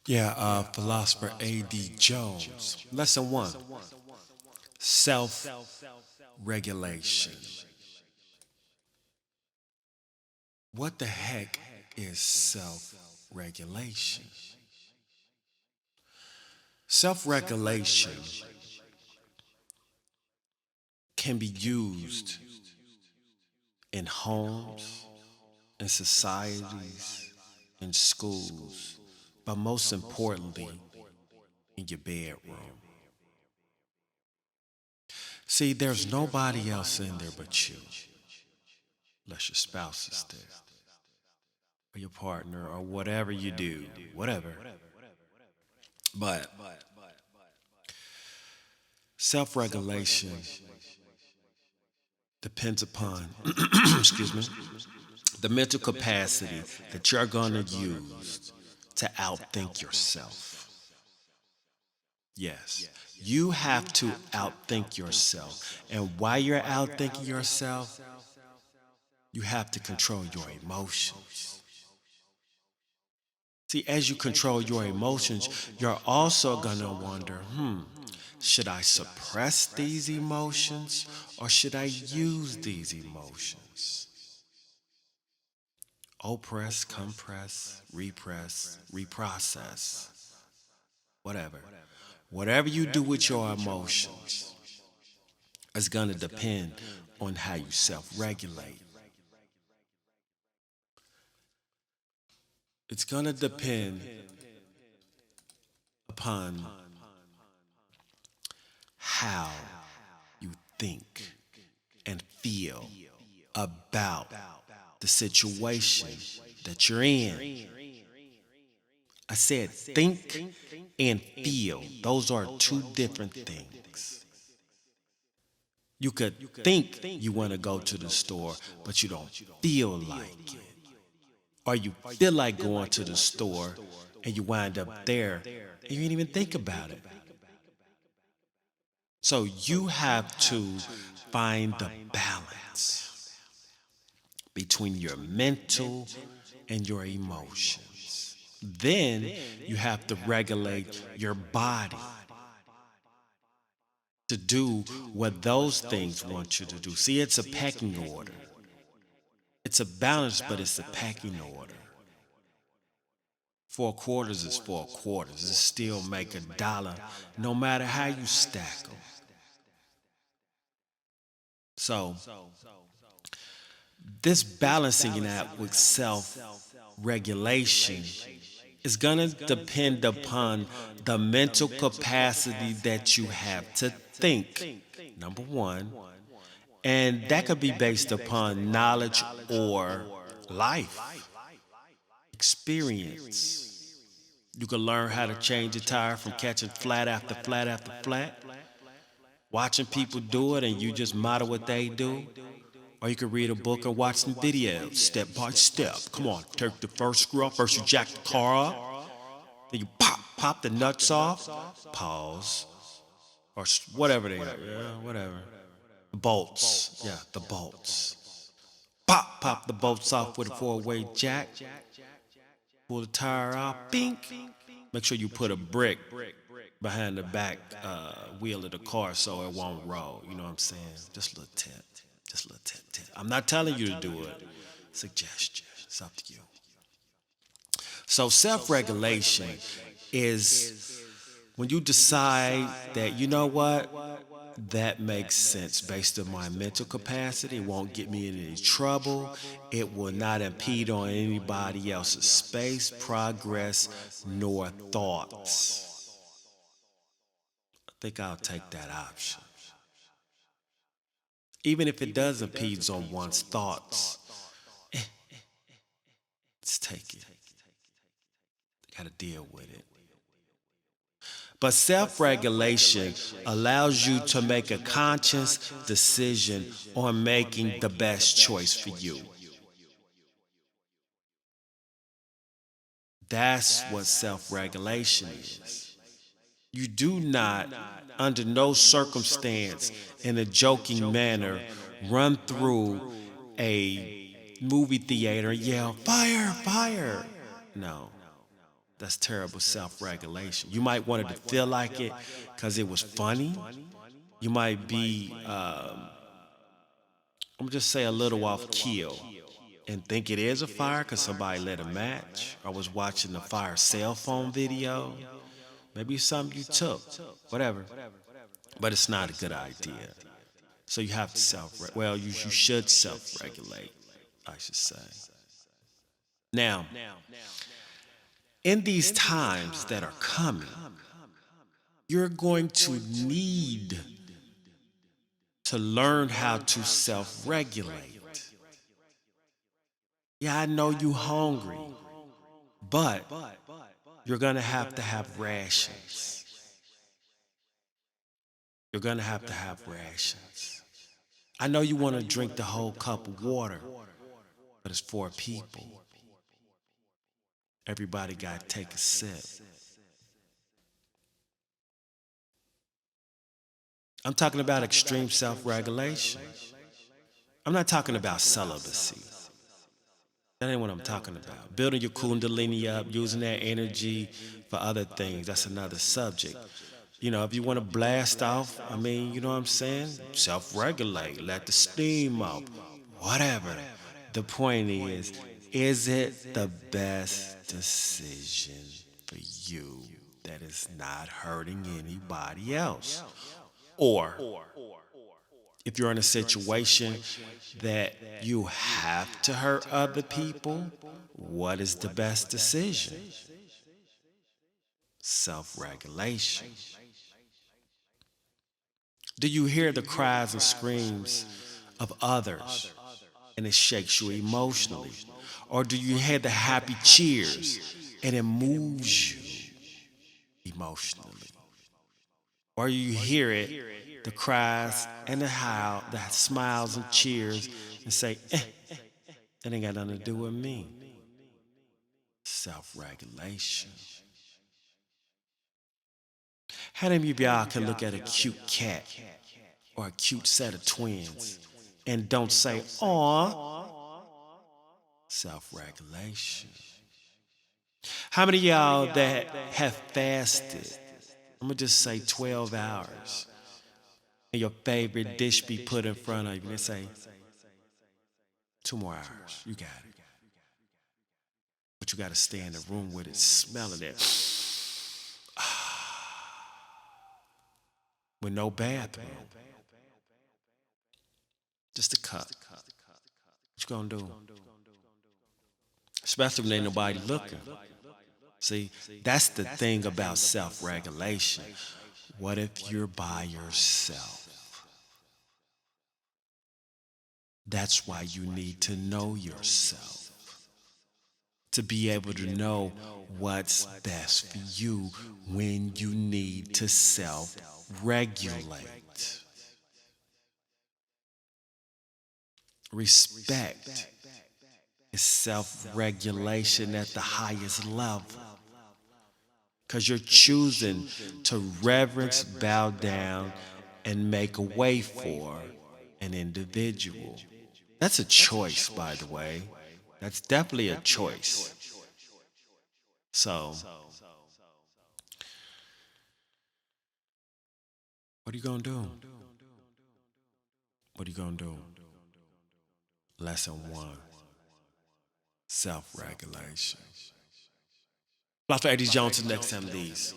Philosopher A.D. Jones. Lesson 1. Self-regulation. What the heck is self-regulation? Self-regulation can be used in homes, in societies, in schools, but most importantly, in your bedroom. See, there's nobody else in there but you, unless your spouse is there, or your partner, or whatever you do, whatever. But self-regulation depends upon, excuse me, the mental capacity that you're going to use to outthink yourself. Yes, you have to outthink yourself. And while you're outthinking yourself, you have to control your emotions. See, as you control your emotions, you're also going to wonder, should I suppress these emotions or should I use these emotions? Oppress, compress, repress, reprocess, whatever. Whatever you do with your emotions is going to depend on how you self-regulate. It's going to depend upon how you think and feel about the situation that you're in. I said think and feel. Those are two different things. You could think you want to go to the store, but you don't feel like it. Or you feel like going to the store and you wind up there and you didn't even think about it. So you have to find the balance between your mental and your emotions. Then you have to regulate your body to do what those things want you to do. See, it's a pecking order. It's a balance, but it's a pecking order. 4 quarters is 4 quarters. It still make $1, no matter how you stack them. So, this balancing act with self-regulation is going to depend upon the mental capacity that you have to think, number one. And that could be based upon knowledge or life experience. You can learn how to change a tire from catching flat after flat after flat, watching people do it and you just model what they do. Or you can read a book or watch some videos, step by step. Come on, take the first screw off. First you jack the car up, then you pop the nuts off, pause, or whatever they are, whatever. The bolts, the bolts. Pop the bolts off with a 4-way jack. Pull the tire out, bink. Make sure you put a brick behind the back wheel of the car so it won't roll. You know what I'm saying? Just a little tip. Just a little tip. I'm not telling you to do it. Suggestion. It's up to you. So self-regulation is when you decide that, you know what, that makes sense based on my mental capacity. It won't get me in any trouble. It will not impede on anybody else's space, progress, nor thoughts. I think I'll take that option. Even if it does impede on one's thoughts, let's take it. Got to deal with it. But self-regulation allows you to make a conscious decision on making the best choice for you. That's what self-regulation is. You do not, under no circumstance, in a joking manner, run through a movie theater and yell, "Fire, fire!" No. That's terrible self-regulation. You might want it to feel like it because it was funny. You might be, I'm just say a little off keel and think it is a fire because somebody lit a match or was watching the fire cell phone video. Maybe it's something you took, whatever. But it's not a good idea. So you have to you should self-regulate, I should say. Now, in these times that are coming, you're going to need to learn how to self-regulate. Yeah, I know you're hungry, but you're going to have rations. You're going to have rations. I know you want to drink the whole cup of water, but it's 4 people. Everybody got to take a sip. I'm talking about extreme self-regulation. I'm not talking about celibacy. That ain't what I'm talking about. Building your kundalini up, using that energy for other things, that's another subject. You know, if you want to blast off, I mean, you know what I'm saying? Self-regulate, let the steam out, whatever. The point is it the best decision for you that is not hurting anybody else? Or if you're in a situation that you have to hurt other people, what is the best decision? Self-regulation. Do you hear the cries and screams of others and it shakes you emotionally? Or do you hear the happy cheers and it moves you emotionally? Or you hear it, the cries and the howl, the smiles and cheers, and say, that ain't got nothing to do with me. Self-regulation. How many of y'all can look at a cute cat or a cute set of twins and don't say, aw? Self-regulation. How many of y'all that have fasted, I'm gonna just say 12 hours, and your favorite dish be put in front of you, and they say, 2 more hours, you got it. But you gotta stay in the room with it, smelling it. With no bathroom. Just a cup. What you gonna do? Especially when ain't nobody looking. See, that's the thing about self-regulation. What if you're by yourself? That's why you need to know yourself. To be able to know what's best for you when you need to self-regulate. Respect is self-regulation at the highest level. Because you're choosing to reverence, bow down, and make a way for an individual. That's a choice, by the way. That's definitely a choice. So, what are you going to do? What are you going to do? Lesson 1, self-regulation. Philosopher Eddie Jones, next time these.